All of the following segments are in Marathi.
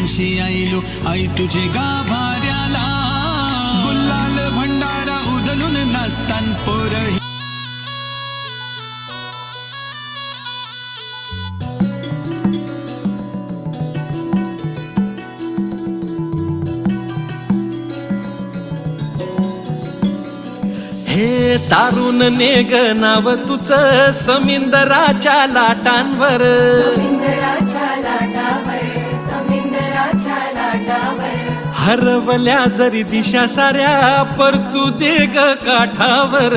दिवशी आईलो आई तुझे गाभाऱ्याला गुलाल भंडारा उधळून नाचतान पोरही हे तारुण नेग नाव तुझ समिंदराच्या लाटांवर हरवल्या जरी दिशा साऱ्या परतू दे ग काठावर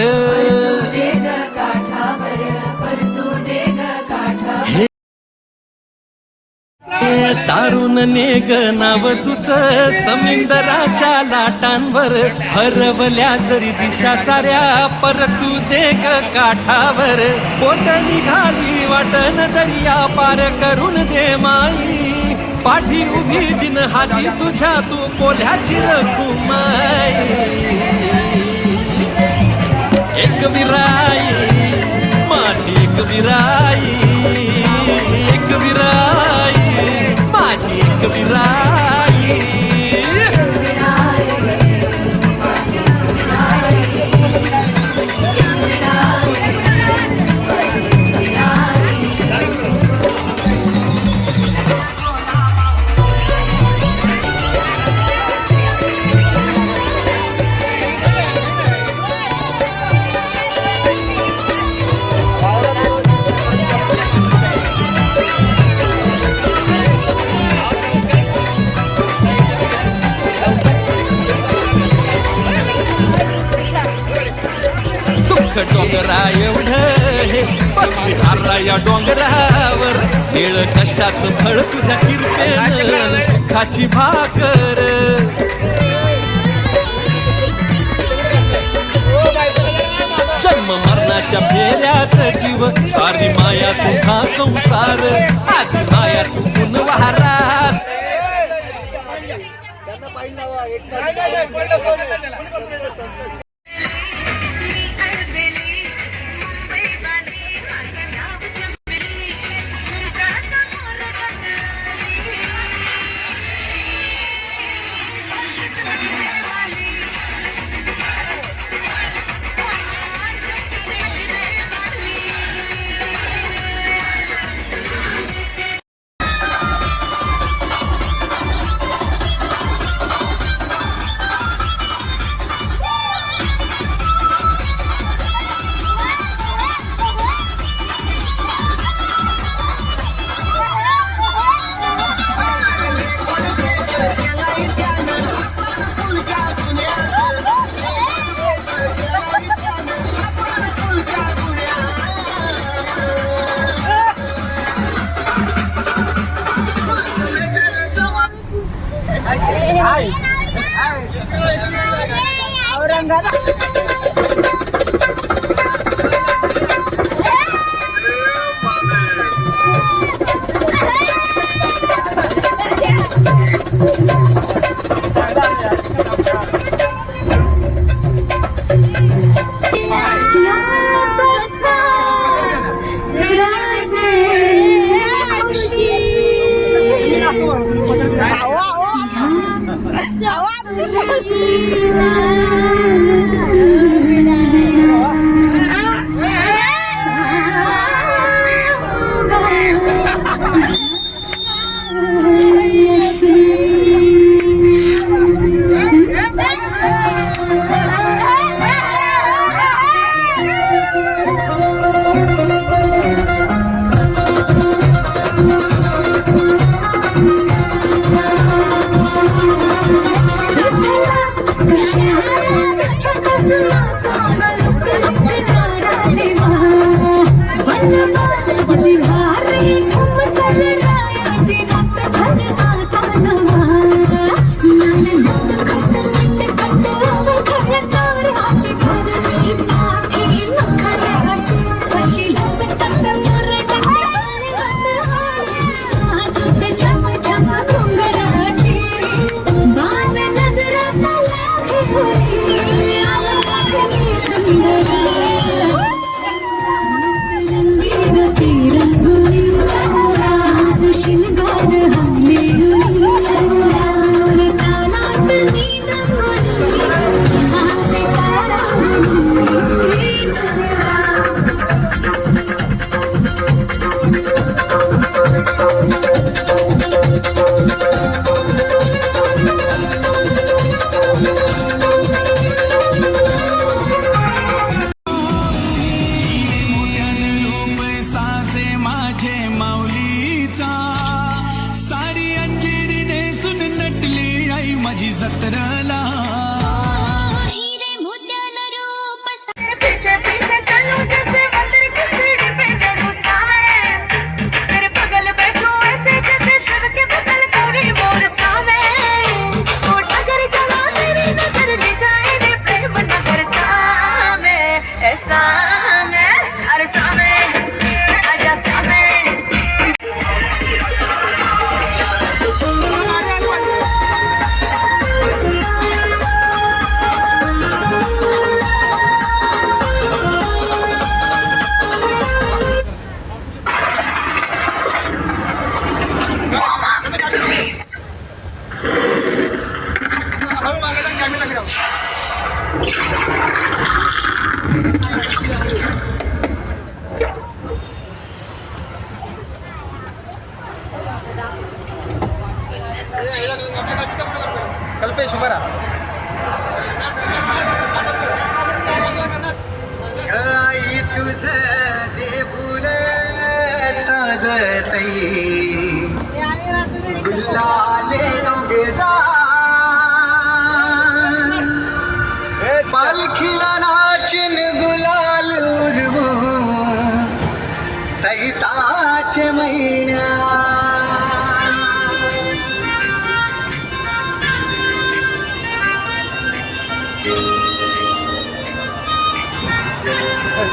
तारुण नेग नाव तुझ समिंदराच्या लाटांवर हरवल्या जरी दिशा साऱ्या परतू दे ग काठावर बोट निघाली वाटण दर्या पार करून दे माई पाठी उभी जिन हाती तुझ्या तू कोल्ह्याची रखुमाई एक विराई माझी एक विराई एक विराई माझी एक विराई डोंगरा एवढे बसली हारा या डोंगरावर निळ कष्टाचं फळ तुझ्या कीर्तेन सुखाची भाकर जन्म मरणाच्या फेऱ्यात जीव सारी माया तुझा संसार आधी माया तू गुणवारास Cause आई माझी जत्रला हीरे मोत्यानं रूप पीछे पीछे चलूं जैसे मंदिर की सीढ़ी पे चढ़ूं सावे तेरे बगल बैठूं ऐसे जैसे शिव के बगल कोई मोर सावे उठ अगर चला तेरी नजर ले जाए रे प्रेम नगर सावे ऐसा मैं अरे सावे आजा सावे कल्पेश उभा राहा. आई तुझ देऊन साजतई गुलाले डोंगेरा पालखीला नाचन गुलाल उडवू सैताचे महिना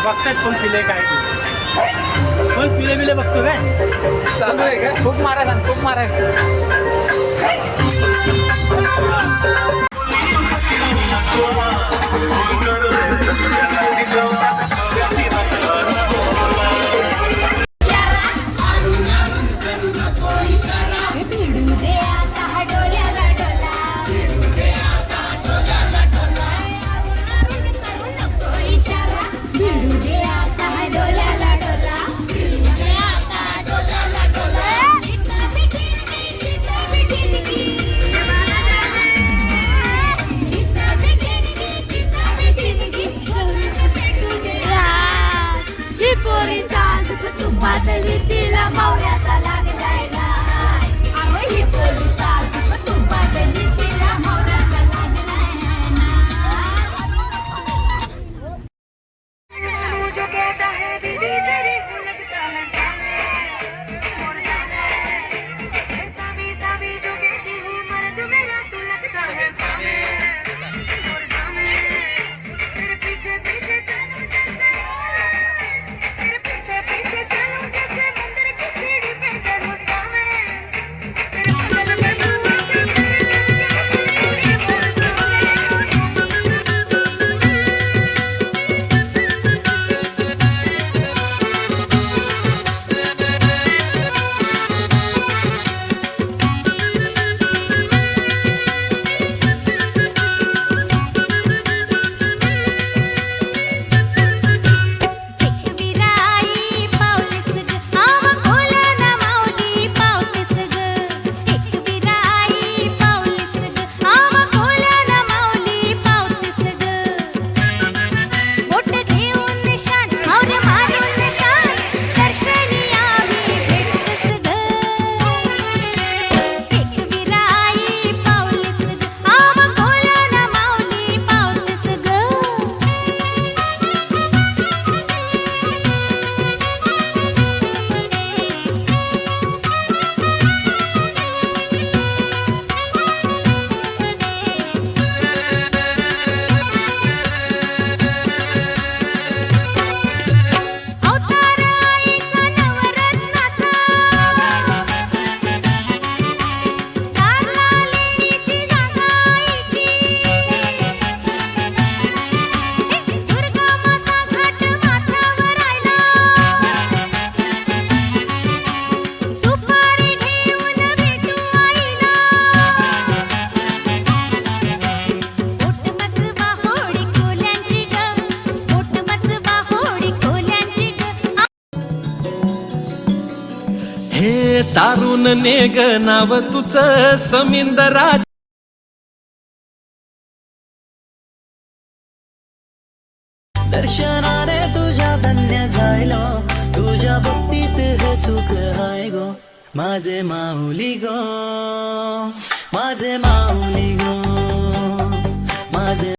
बघताय कोण पिले काय कोण पिले बिले बघतो काय चालू आहे का? खूप मारा सांग, खूप मारा. भिडू दे आता डोल्याला डोला भिडू दे आता डोल्याला डोला करू नको इशारा भिडू दे आता डोल्याला डोला भिडू दे आता डोल्याला डोला इथं बिटिनगी इथं बिटिनगी इथं बिटिनगी भेटू दे ही पोरी सास तुपातली तिला मावळ्याचा लागलाय ना ही पोरी सास तुपातली तिला मावळ्याचा लागलाय ना जो कहता है दीदी तेरी हूँ लगता है सामी सामी जो कहती हूँ मर्द मेरा तू लगता है सामे तेरे पीछे पीछे चलूं जैसे तेरे पीछे पीछे चलूं जैसे मंदिर की सीढ़ी पे चढ़ूं सामे तेरे बगल में बैठूं ऐसे विराई पावलीस ग आवा खोला ना माऊली पावतीस ग एक विराई पावलीस ग आवा खोला ना माऊली पावतीस ग बोट घेऊन निशान और मारून निशान दर्शनी आम्ही भेटतस ग एक विराई पावलीस ग आवा खोला ना माऊली पावतीस ग अवतार आईचा नवरत्नाचा चारला लेणीची जागा आईची दुर्गा माता घाट माथ्यावर आयला सुपारी घेऊन भेटू आईला पोटमचवा होडी खोल्यांची ग पोटमचवा होडी खोल्यांची ग हे तारुण नेग नाव तुझं समिंदरा. दर्शनाने तुझ्या धन्य जायलो तुझ्या भक्तीत हे सुख हाय गो माझे माऊली गो माझे माऊली गो माझे